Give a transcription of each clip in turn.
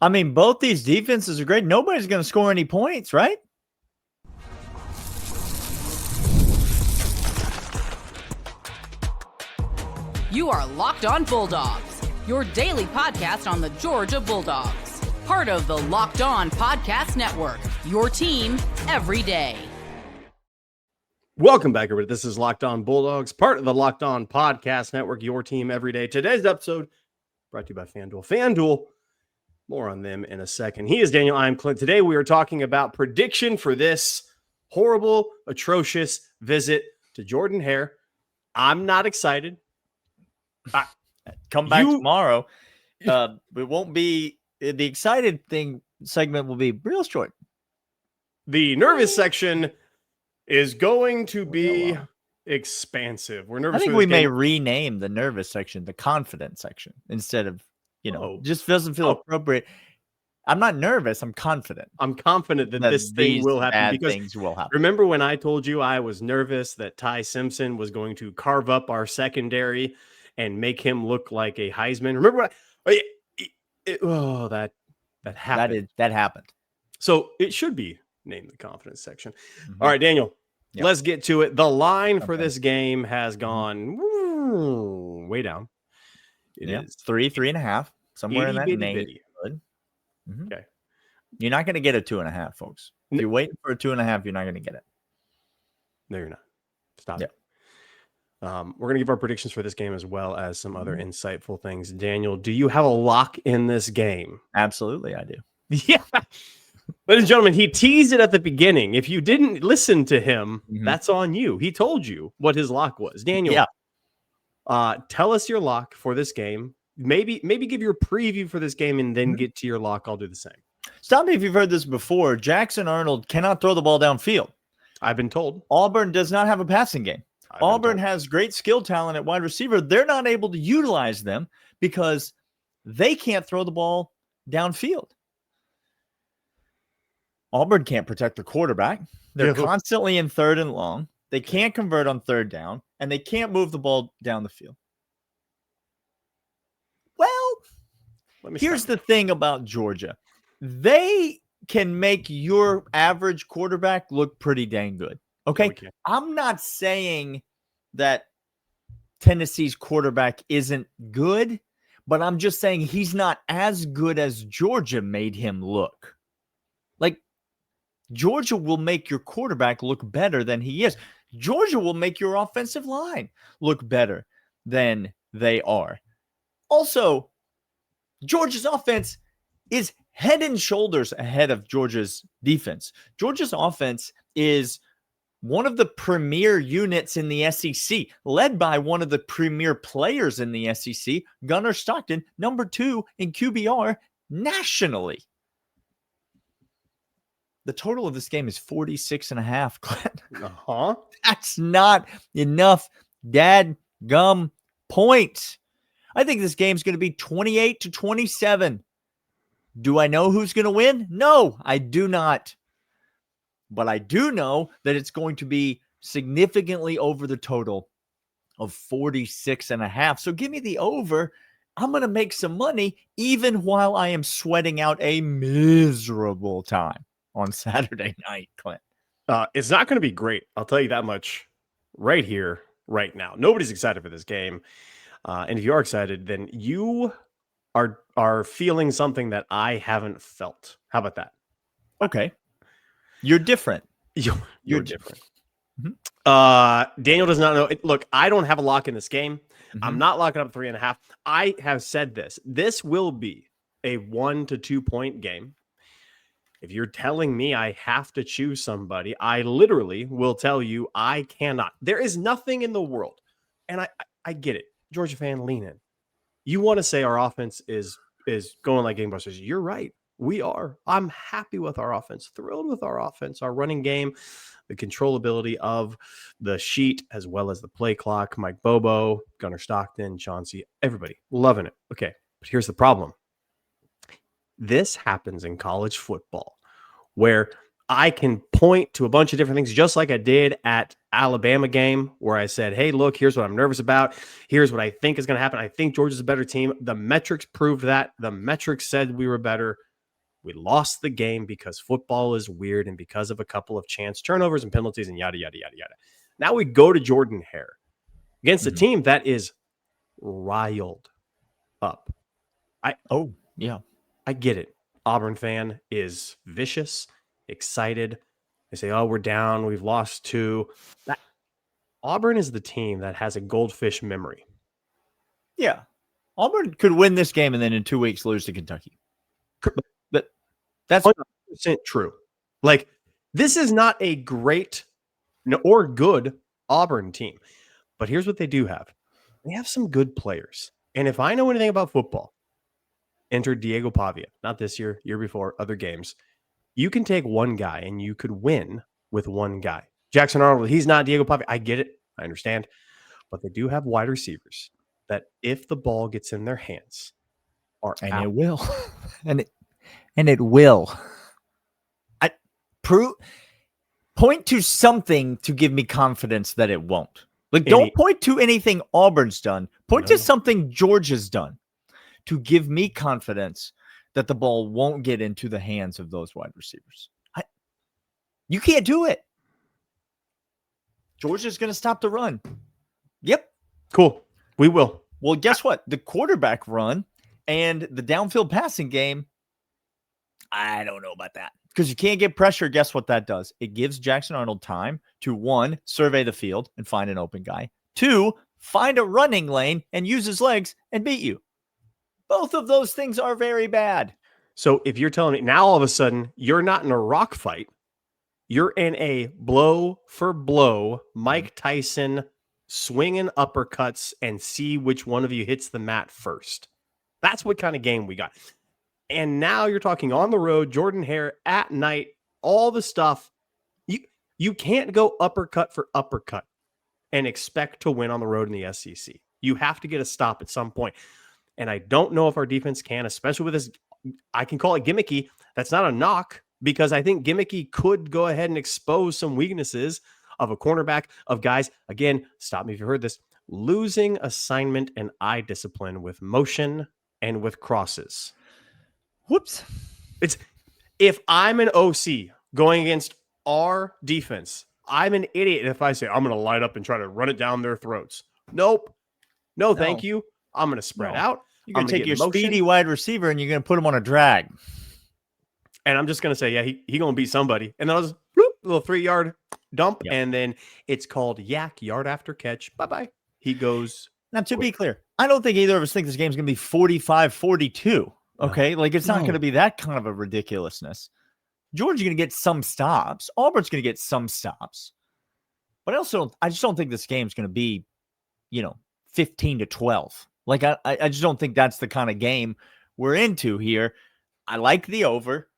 I mean, both these defenses are great. Nobody's going to score any points, right? You are Locked On Bulldogs, your daily podcast on the Georgia Bulldogs. Part of the Locked On Podcast Network, your team every day. Welcome back, everybody. This is Locked On Bulldogs, part of the Locked On Podcast Network, your team every day. Today's episode brought to you by FanDuel. FanDuel, more on them in a second. He is Daniel. I'm Clint. Today we are talking about prediction for this horrible, atrocious visit to Jordan-Hare. I'm not excited. Come back tomorrow. It won't be the excited thing. Segment will be real short. The nervous section is going to be expansive. We're nervous. I think we may rename the nervous section the confident section instead of, just doesn't feel appropriate. I'm not nervous. I'm confident. I'm confident that this thing will happen because things will happen. Remember when I told you I was nervous that Ty Simpson was going to carve up our secondary and make him look like a Heisman? Remember what? That happened. That happened. So it should be named the confidence section. Mm-hmm. All right, Daniel, let's get to it. The line for this game has gone way down. It is 3.5, somewhere in that neighborhood. Mm-hmm. Okay. You're not going to get a 2.5, folks. If you're waiting for a 2.5, you're not going to get it. No, you're not. Stop it. We're going to give our predictions for this game as well as some other insightful things. Daniel, do you have a lock in this game? Absolutely, I do. Yeah. Ladies and gentlemen, he teased it at the beginning. If you didn't listen to him, that's on you. He told you what his lock was. Daniel, tell us your lock for this game. Maybe give your preview for this game and then get to your lock. I'll do the same. Stop me if you've heard this before. Jackson Arnold cannot throw the ball downfield. I've been told. Auburn does not have a passing game. Auburn has great skill talent at wide receiver. They're not able to utilize them because they can't throw the ball downfield. Auburn can't protect the quarterback. They're constantly in third and long. They can't convert on third down, and they can't move the ball down the field. Well, here's the thing about Georgia. They can make your average quarterback look pretty dang good. Okay, I'm not saying that Tennessee's quarterback isn't good, but I'm just saying he's not as good as Georgia made him look. Like, Georgia will make your quarterback look better than he is. Georgia will make your offensive line look better than they are. Also, Georgia's offense is head and shoulders ahead of Georgia's defense. Georgia's offense is one of the premier units in the SEC, led by one of the premier players in the SEC, Gunnar Stockton, number 2 in QBR nationally. The total of this game is 46.5, Clint. That's not enough dadgum points. I think this game's going to be 28-27. Do I know who's going to win? No, I do not. But I do know that it's going to be significantly over the total of 46.5. So give me the over. I'm going to make some money even while I am sweating out a miserable time on Saturday night, Clint. It's not going to be great. I'll tell you that much right here, right now. Nobody's excited for this game. And if you are excited, then you are feeling something that I haven't felt. How about that? Okay. You're different. You're different. Daniel does not know. Look, I don't have a lock in this game. I'm not locking up 3.5. I have said this. This will be a 1 to 2 point game. If you're telling me I have to choose somebody, I literally will tell you I cannot. There is nothing in the world. And I get it. Georgia fan, lean in. You want to say our offense is going like gangbusters. You're right. We are. I'm happy with our offense, thrilled with our offense, our running game, the controllability of the sheet, as well as the play clock. Mike Bobo, Gunnar Stockton, Chauncey, everybody loving it. Okay, but here's the problem. This happens in college football where I can point to a bunch of different things, just like I did at Alabama game, where I said, hey, look, here's what I'm nervous about. Here's what I think is going to happen. I think Georgia's a better team. The metrics proved that. The metrics said we were better. We lost the game because football is weird and because of a couple of chance turnovers and penalties and yada, yada, yada, yada. Now we go to Jordan-Hare against a team that is riled up. I get it. Auburn fan is vicious, excited. They say, oh, we're down. We've lost 2. Auburn is the team that has a goldfish memory. Yeah. Auburn could win this game and then in 2 weeks lose to Kentucky. But that's 100% true. Like, this is not a great or good Auburn team. But here's what they do have. They have some good players. And if I know anything about football, enter Diego Pavia. Not this year, year before, other games. You can take one guy and you could win with one guy. Jackson Arnold, he's not Diego Pavia. I get it. I understand. But they do have wide receivers that if the ball gets in their hands are and out. It will. and it will. Point to something to give me confidence that it won't. Like, don't point to anything Auburn's done. Point to something Georgia's done to give me confidence that the ball won't get into the hands of those wide receivers. You can't do it. Georgia's going to stop the run. Yep. Cool. We will. Well, guess what? The quarterback run and the downfield passing game, I don't know about that. Because you can't get pressure. Guess what that does? It gives Jackson Arnold time to, 1, survey the field and find an open guy. 2, find a running lane and use his legs and beat you. Both of those things are very bad. So if you're telling me now all of a sudden you're not in a rock fight, you're in a blow for blow, Mike Tyson swinging uppercuts and see which one of you hits the mat first. That's what kind of game we got. And now you're talking on the road, Jordan-Hare at night, all the stuff. You can't go uppercut for uppercut and expect to win on the road in the SEC. You have to get a stop at some point. And I don't know if our defense can, especially with this. I can call it gimmicky. That's not a knock because I think gimmicky could go ahead and expose some weaknesses of a cornerback, of guys. Again, stop me if you heard this. Losing assignment and eye discipline with motion and with crosses. Whoops. It's if I'm an OC going against our defense, I'm an idiot if I say I'm going to light up and try to run it down their throats. Nope. No, thank you. I'm going to spread out. You're going to take your speedy wide receiver and you're going to put him on a drag. And I'm just going to say, yeah, he going to beat somebody. And then I'll just bloop, little 3-yard dump. Yep. And then it's called yak yard after catch. Bye-bye. He goes. Now, to be clear, I don't think either of us think this game's going to be 45-42. Okay. No. Like, it's not going to be that kind of a ridiculousness. Georgia's going to get some stops. Auburn's going to get some stops. But I just don't think this game's going to be, 15-12. Like, I just don't think that's the kind of game we're into here. I like the over.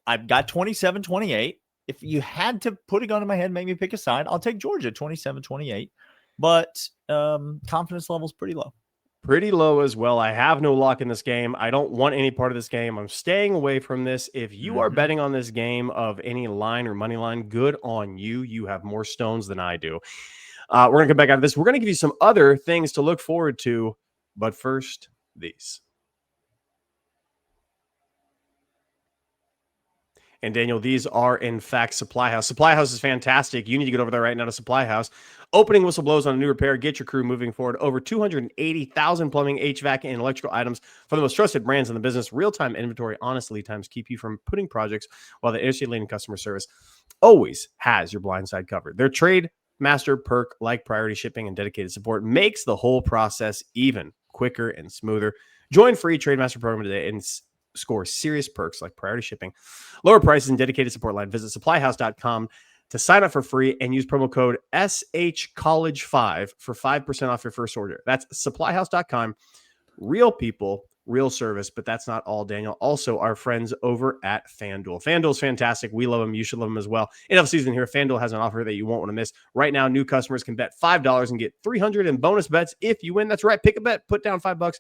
I've got 27-28. If you had to put a gun in my head, make me pick a side, I'll take Georgia 27-28. But confidence level's pretty low. Pretty low as well. I have no lock in this game. I don't want any part of this game. I'm staying away from this. If you are betting on this game of any line or money line, good on you. You have more stones than I do. We're going to come back out of this. We're going to give you some other things to look forward to. But first, these. And Daniel, these are in fact Supply House. Supply House is fantastic. You need to get over there right now to Supply House. Opening whistle blows on a new repair. Get your crew moving forward. Over 280,000 plumbing, HVAC, and electrical items for the most trusted brands in the business. Real-time inventory, honest lead times keep you from putting projects, while the industry-leading customer service always has your blind side covered. Their trade master perk, like priority shipping and dedicated support, makes the whole process even quicker and smoother. Join free Trade Master program today and score serious perks like priority shipping, lower prices, and dedicated support line. Visit supplyhouse.com to sign up for free and use promo code SHCollege5 for 5% off your first order. That's supplyhouse.com. Real people, real service, but that's not all, Daniel. Also, our friends over at FanDuel. FanDuel's fantastic. We love them. You should love them as well. Enough season here. FanDuel has an offer that you won't want to miss. Right now, new customers can bet $5 and get $300 in bonus bets if you win. That's right. Pick a bet. Put down $5.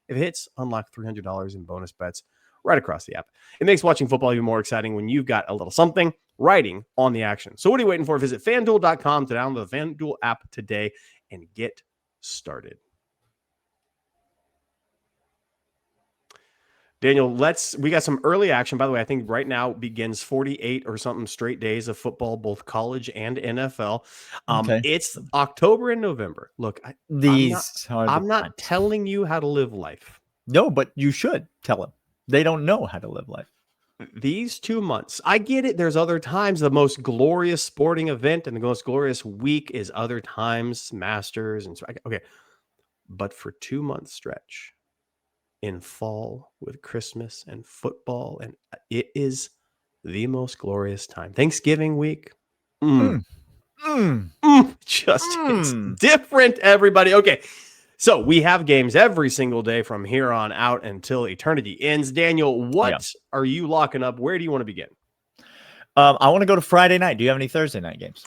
If it hits, unlock $300 in bonus bets right across the app. It makes watching football even more exciting when you've got a little something riding on the action. So what are you waiting for? Visit FanDuel.com to download the FanDuel app today and get started. Daniel, we got some early action. By the way, I think right now begins 48 or something straight days of football, both college and NFL. Okay. It's October and November. Look, I'm not telling you how to live life. No, but you should tell them. They don't know how to live life. These 2 months, I get it. There's other times. The most glorious sporting event and the most glorious week is other times, Masters and okay. But for 2 month stretch in fall with Christmas and football, and it is the most glorious time. Thanksgiving week. It's different, everybody. Okay. So we have games every single day from here on out until eternity ends. Daniel, what are you locking up? Where do you want to begin? I want to go to Friday night. Do you have any Thursday night games?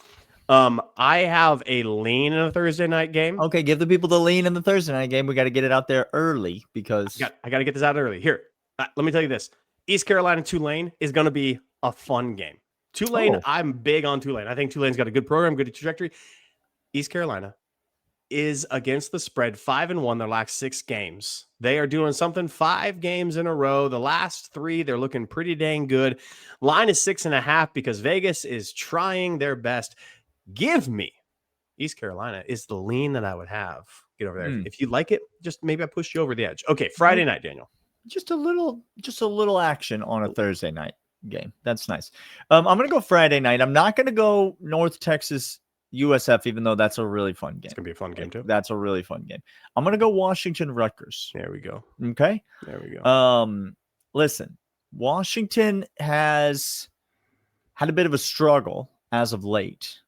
I have a lean in a Thursday night game. Okay, give the people the lean in the Thursday night game. We got to get it out there early because I got to get this out early. Here, let me tell you this. East Carolina Tulane is going to be a fun game. Tulane, I'm big on Tulane. I think Tulane's got a good program, good trajectory. East Carolina is against the spread 5-1 their last 6 games. They are doing something 5 games in a row. The last 3, they're looking pretty dang good. Line is 6.5 because Vegas is trying their best. Give me East Carolina is the lean that I would have. Get over there. If you like it, just maybe I push you over the edge. Okay, Friday night, Daniel. Just a little action on a Thursday night game. That's nice. I'm going to go Friday night. I'm not going to go North Texas USF, even though that's a really fun game. It's going to be a fun game too. That's a really fun game. I'm going to go Washington Rutgers. There we go. Okay. There we go. Listen, Washington has had a bit of a struggle as of late.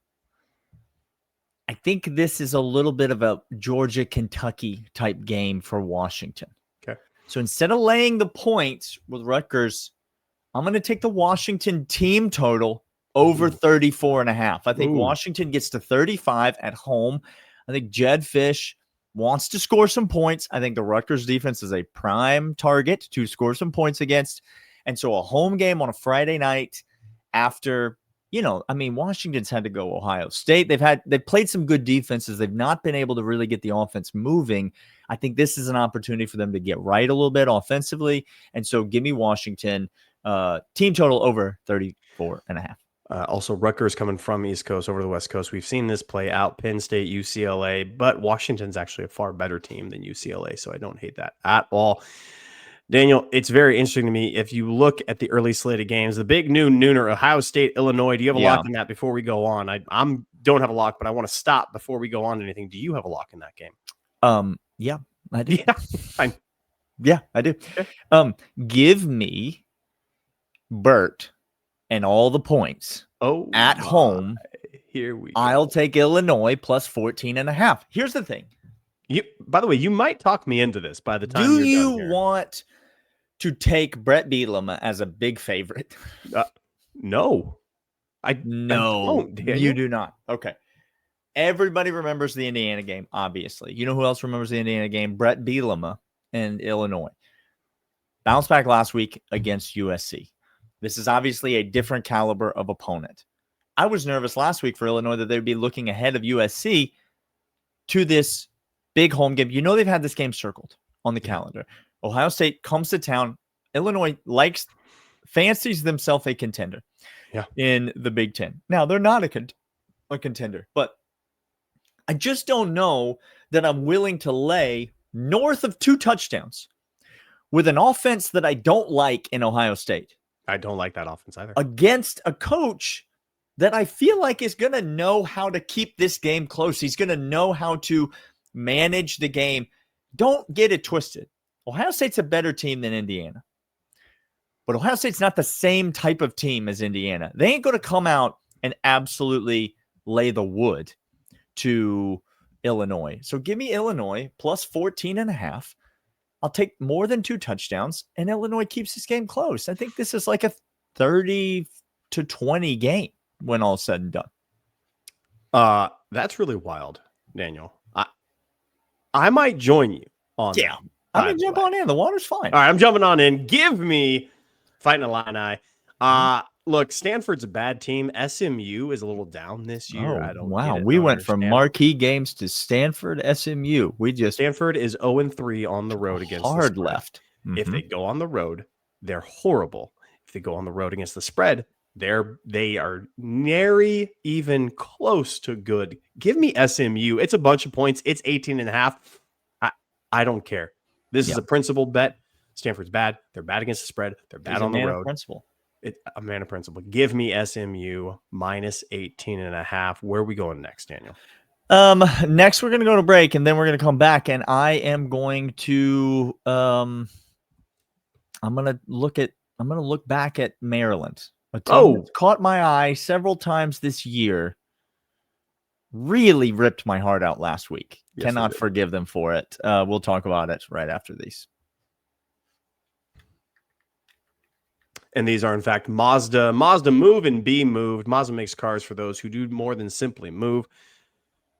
I think this is a little bit of a Georgia, Kentucky type game for Washington. Okay. So instead of laying the points with Rutgers, I'm going to take the Washington team total over 34.5. I think Washington gets to 35 at home. I think Jed Fish wants to score some points. I think the Rutgers defense is a prime target to score some points against. And so a home game on a Friday night after, Washington's had to go Ohio State. They've played some good defenses. They've not been able to really get the offense moving. I think this is an opportunity for them to get right a little bit offensively. And so give me Washington team total over 34.5. Also, Rutgers coming from East Coast over the West Coast. We've seen this play out, Penn State, UCLA, but Washington's actually a far better team than UCLA, so I don't hate that at all. Daniel, it's very interesting to me. If you look at the early slate of games, the big nooner, Ohio State, Illinois, do you have a lock in that before we go on? I don't have a lock, but I want to stop before we go on to anything. Do you have a lock in that game? Yeah, I do. Yeah, fine. Yeah, I do. Okay. Give me Burt and all the points at home. Here we go. I'll take Illinois plus 14.5. Here's the thing. By the way, you might talk me into this by the time Do you're you done here. want to take Brett Bielema as a big favorite? No. I don't, you do not. Okay. Everybody remembers the Indiana game, obviously. You know who else remembers the Indiana game? Brett Bielema and Illinois. Bounced back last week against USC. This is obviously a different caliber of opponent. I was nervous last week for Illinois that they'd be looking ahead of USC to this big home game. You know they've had this game circled on the calendar. Ohio State comes to town. Illinois fancies themselves a contender in the Big Ten. Now, they're not a contender, but I just don't know that I'm willing to lay north of 2 touchdowns with an offense that I don't like in Ohio State. I don't like that offense either. Against a coach that I feel like is going to know how to keep this game close. He's going to know how to manage the game. Don't get it twisted. Ohio State's a better team than Indiana. But Ohio State's not the same type of team as Indiana. They ain't going to come out and absolutely lay the wood to Illinois. So give me Illinois plus 14.5. I'll take more than 2 touchdowns, and Illinois keeps this game close. I think this is like a 30-20 game when all's said and done. That's really wild, Daniel. I might join you on that. I'm going to jump on in. The water's fine. All right, I'm jumping on in. Give me Fighting Illini. Look, Stanford's a bad team. SMU is a little down this year. We went from marquee games to Stanford, SMU. Stanford is 0-3 on the road against hard left. If they go on the road, they're horrible. If they go on the road against the spread, they are nary even close to good. Give me SMU. It's a bunch of points. It's 18.5. I don't care. This is a principled bet. Stanford's bad. They're bad against the spread. They're bad on the road. Principle. A man of principle. Give me SMU minus 18.5. Where are we going next, Daniel? Next we're going to go to break, and then we're going to come back, and I am going to I'm going to look back at Maryland. Caught my eye several times this year. Really ripped my heart out last week. Yes, cannot forgive them for it. We'll talk about it right after these. And these are, in fact, Mazda. Mazda Move and Be Moved. Mazda makes cars for those who do more than simply move.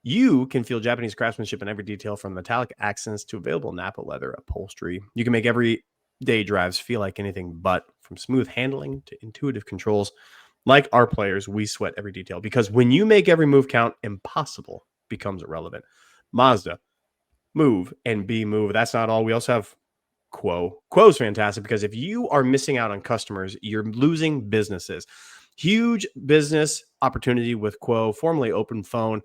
You can feel Japanese craftsmanship in every detail, from metallic accents to available Napa leather upholstery. You can make everyday drives feel like anything but. From smooth handling to intuitive controls. Like our players, we sweat every detail, because when you make every move count, impossible becomes irrelevant. Mazda, Move and Be Moved. That's not all. We also have Quo. Quo's fantastic, because if you are missing out on customers, you're losing businesses. Huge business opportunity with Quo, formerly Open Phone.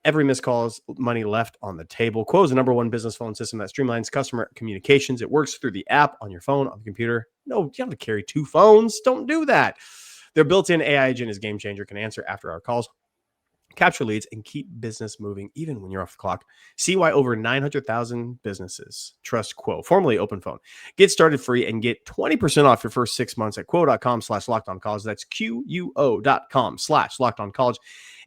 Every missed call is money left on the table. Quo is the #1 business phone system that streamlines customer communications. It works through the app on your phone, on the computer. No, you don't have to carry 2 phones. Don't do that. Their built-in AI agent is game changer, can answer after-hour calls, capture leads, and keep business moving even when you're off the clock. See why over 900,000 businesses trust Quo, formerly Open Phone. Get started free and get 20% off your first 6 months at quo.com/lockedoncollege. That's QUO.com/lockedoncollege.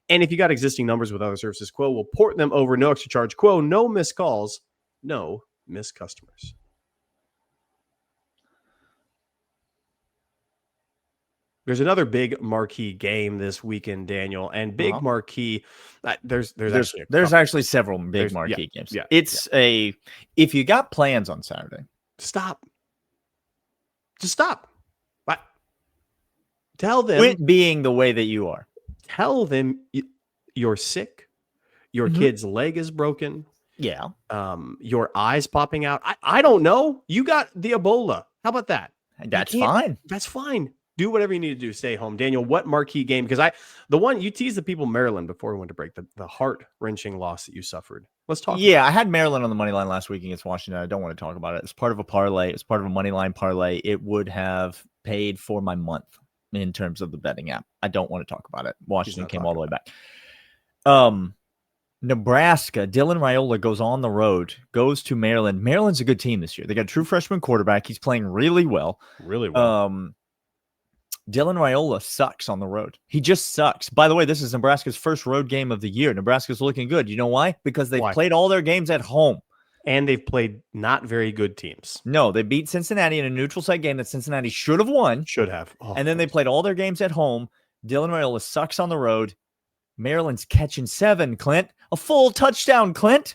And if you got existing numbers with other services, Quo will port them over. No extra charge. Quo, no missed calls, no missed customers. There's another big marquee game this weekend, Daniel, and big marquee. There's actually several big marquee games. Yeah, if you got plans on Saturday, stop. Just stop. But tell them. Quit being the way that you are. Tell them you're sick. Your kid's leg is broken. Yeah. Your eyes popping out. I don't know. You got the Ebola. How about that? That's fine. That's fine. Do whatever you need to do. Stay home. Daniel, what marquee game? Because the one you teased the people Maryland before we went to break, the heart-wrenching loss that you suffered. Let's talk. Yeah, I had Maryland on the money line last week against Washington. I don't want to talk about it. It's part of a parlay. It's part of a money line parlay. It would have paid for my month in terms of the betting app. I don't want to talk about it. Washington came all the way back. Nebraska, Dylan Raiola goes on the road, goes to Maryland. Maryland's a good team this year. They got a true freshman quarterback. He's playing really well. Really well. Dylan Raiola sucks on the road. He just sucks. By the way, this is Nebraska's first road game of the year. Nebraska's looking good. You know why? Because they've played all their games at home. And they've played not very good teams. No, they beat Cincinnati in a neutral site game that Cincinnati should have won. Should have. And then they played all their games at home. Dylan Raiola sucks on the road. Maryland's catching 7, Clint. A full touchdown, Clint.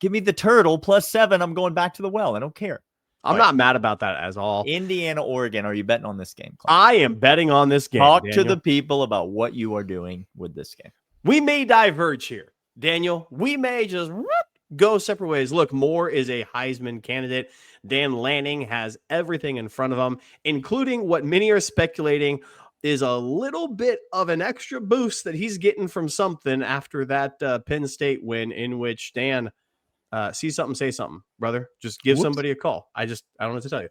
Give me the turtle plus 7. I'm going back to the well. I don't care. I'm not mad about that at all. Indiana, Oregon. Are you betting on this game, Clint? I am betting on this game. Talk to the people about what you are doing with this game. We may diverge here, Daniel. We may just go separate ways. Look, Moore is a Heisman candidate. Dan Lanning has everything in front of him, including what many are speculating is a little bit of an extra boost that he's getting from something after that Penn State win, in which Dan, see something, say something, brother. Just give somebody a call. I don't know what to tell you.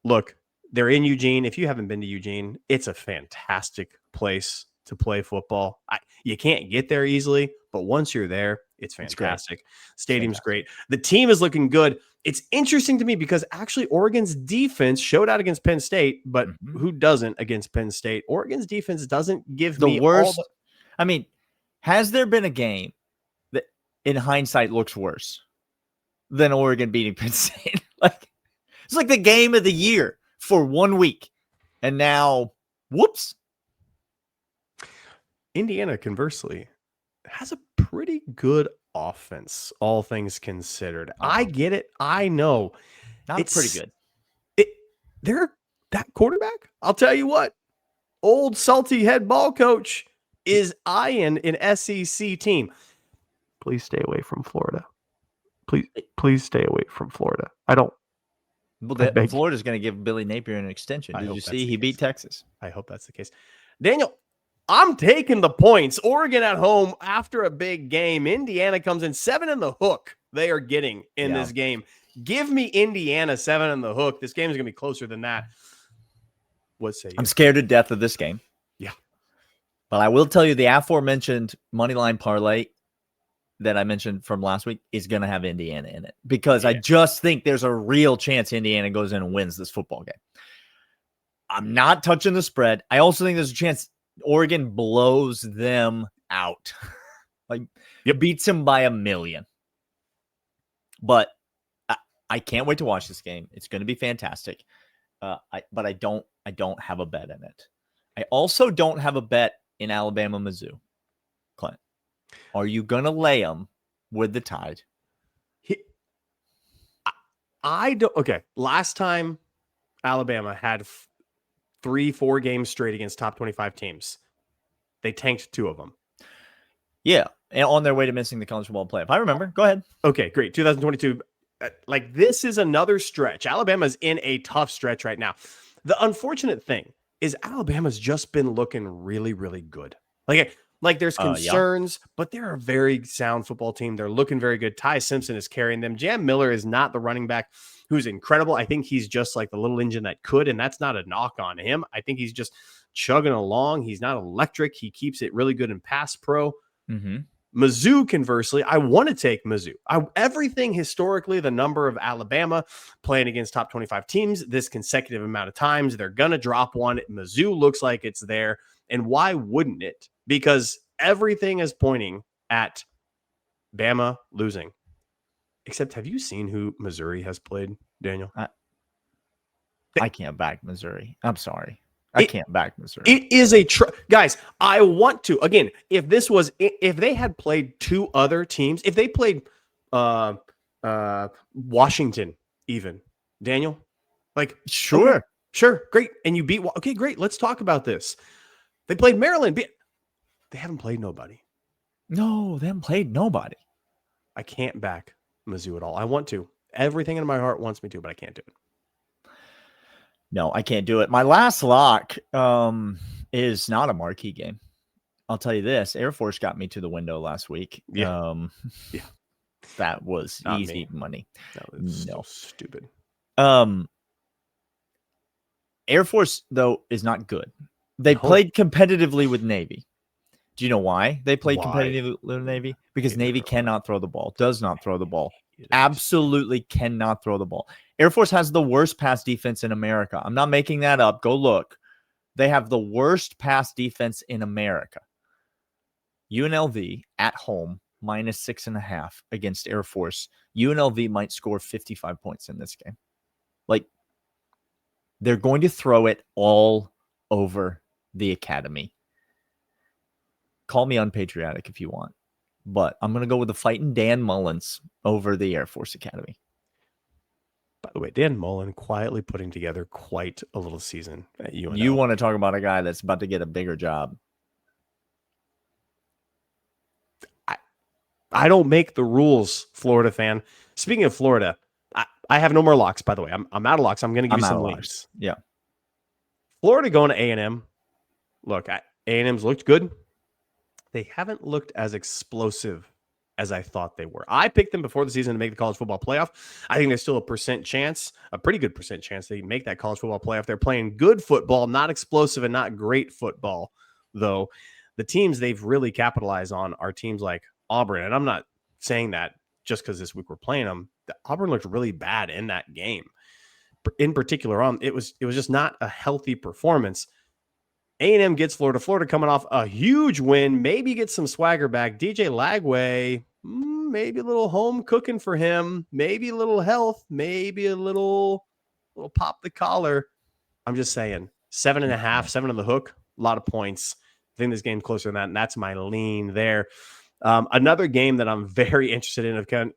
Look, they're in Eugene. If you haven't been to Eugene, it's a fantastic place to play football. You can't get there easily, but once you're there, it's fantastic. Stadium's great. The team is looking good. It's interesting to me because actually Oregon's defense showed out against Penn State, but who doesn't against Penn State? Oregon's defense doesn't give the worst. I mean, has there been a game that in hindsight looks worse than Oregon beating Penn State? It's like the game of the year for 1 week. And now, whoops. Indiana, conversely, has a pretty good offense, all things considered. I get it. I know. It's pretty good. They're that quarterback. I'll tell you what, old salty head ball coach is eyeing an SEC team. Please stay away from Florida. Please stay away from Florida. I don't Well, Florida's going to give Billy Napier an extension. Did you see he beat Texas? I hope that's the case. Daniel, I'm taking the points. Oregon at home after a big game. Indiana comes in 7 in the hook. They are getting in this game. Give me Indiana 7 in the hook. This game is going to be closer than that. What say you? I'm scared to death of this game. Yeah. But I will tell you the aforementioned moneyline parlay that I mentioned from last week is going to have Indiana in it because I just think there's a real chance Indiana goes in and wins this football game. I'm not touching the spread. I also think there's a chance Oregon blows them out. Beats them by 1 million. But I can't wait to watch this game. It's going to be fantastic. But I don't have a bet in it. I also don't have a bet in Alabama, Mizzou. Clint, are you going to lay them with the Tide? I don't. Okay. Last time Alabama had 3-4 games straight against top 25 teams, they tanked 2 of them. Yeah. And on their way to missing the college football playoff. I remember. Go ahead. Okay, great. 2022. This is another stretch. Alabama's in a tough stretch right now. The unfortunate thing is Alabama's just been looking really, really good. Like there's concerns, but they're a very sound football team. They're looking very good. Ty Simpson is carrying them. Jam Miller is not the running back who's incredible. I think he's just like the little engine that could, and that's not a knock on him. I think he's just chugging along. He's not electric. He keeps it really good in pass pro. Mm-hmm. Mizzou, conversely, I want to take Mizzou. Everything historically, the number of Alabama playing against top 25 teams, this consecutive amount of times, they're going to drop one. Mizzou looks like it's there. And why wouldn't it? Because everything is pointing at Bama losing. Except, have you seen who Missouri has played, Daniel? I can't back Missouri. I'm sorry. I can't back Missouri. It is guys, I want to. Again, if they had played 2 other teams, if they played Washington even, Daniel, sure. Okay, sure, great. And you beat, okay, great. Let's talk about this. They played Maryland. They haven't played nobody. No, they haven't played nobody. I can't back Mizzou at all. I want to. Everything in my heart wants me to, but I can't do it. No, I can't do it. My last lock is not a marquee game. I'll tell you this. Air Force got me to the window last week. Yeah. That was not easy money. That was so stupid. Air Force, though, is not good. They played competitively with Navy. Do you know why they played competitively with Navy? Because Navy cannot throw the ball, does not throw the ball. Absolutely cannot throw the ball. Air Force has the worst pass defense in America. I'm not making that up. Go look. They have the worst pass defense in America. UNLV at home, -6.5 against Air Force. UNLV might score 55 points in this game. They're going to throw it all over the academy. Call me unpatriotic if you want. But I'm going to go with the fighting Dan Mullins over the Air Force Academy. By the way, Dan Mullen quietly putting together quite a little season at UNL. You want to talk about a guy that's about to get a bigger job. I don't make the rules, Florida fan. Speaking of Florida, I have no more locks, by the way. I'm out of locks. I'm going to give you some leads. Yeah. Florida going to A&M. Look, A&M's looked good. They haven't looked as explosive as I thought they were. I picked them before the season to make the college football playoff. I think there's still a pretty good percent chance they make that college football playoff. They're playing good football, not explosive and not great football, though. The teams they've really capitalized on are teams like Auburn. And I'm not saying that just because this week we're playing them. Auburn looked really bad in that game. In particular, it was just not a healthy performance. A&M gets Florida. Florida coming off a huge win. Maybe get some swagger back. DJ Lagway, maybe a little home cooking for him. Maybe a little health. Maybe a little pop the collar. I'm just saying. 7.5, 7 on the hook. A lot of points. I think this game's closer than that, and that's my lean there. Another game that I'm very interested in,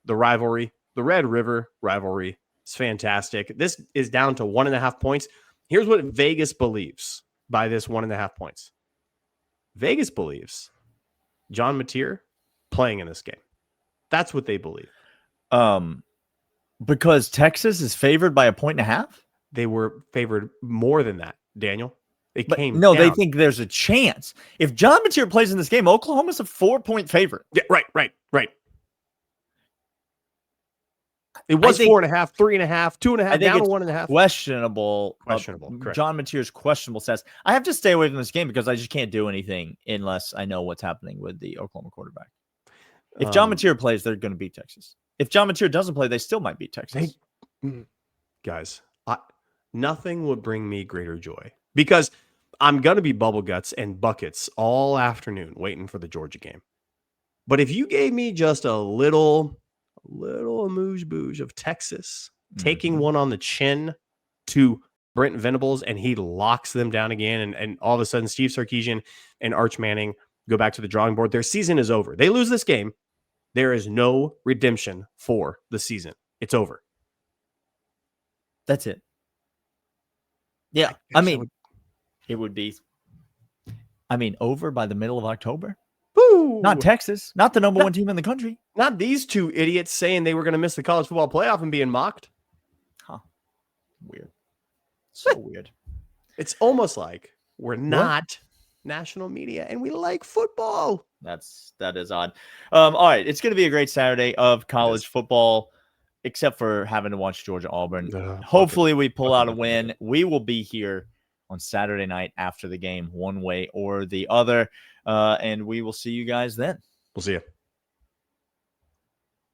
the rivalry, the Red River rivalry. It's fantastic. This is down to 1.5 points. Here's what Vegas believes by this 1.5 points. Vegas believes John Mateer playing in this game. That's what they believe. Because Texas is favored by 1.5? They were favored more than that, Daniel. They came No, down. they think there's a chance. If John Mateer plays in this game, Oklahoma's a 4-point favorite. Yeah, right. It was 4.5, 3.5, 2.5, I think down to it's 1.5. Questionable. Correct. John Mateer's questionable says, I have to stay away from this game because I just can't do anything unless I know what's happening with the Oklahoma quarterback. If John Mateer plays, they're going to beat Texas. If John Mateer doesn't play, they still might beat Texas. Guys, nothing would bring me greater joy because I'm going to be bubble guts and buckets all afternoon waiting for the Georgia game. But if you gave me just a little amuse-bouche of Texas taking one on the chin to Brent Venables and he locks them down again, and all of a sudden Steve Sarkisian and Arch Manning go back to the drawing board. Their season is over. They lose this game. There is no redemption for the season. It's over. That's it. Yeah. I mean, it would be, over by the middle of October. Woo! Not Texas. Not the number one team in the country. Not these two idiots saying they were going to miss the college football playoff and being mocked. Huh. Weird. So weird. It's almost like we're not national media and we like football. That is odd. All right. It's going to be a great Saturday of college football, except for having to watch Georgia Auburn. Hopefully we pull out a win. We will be here on Saturday night after the game, one way or the other. And we will see you guys then. We'll see you.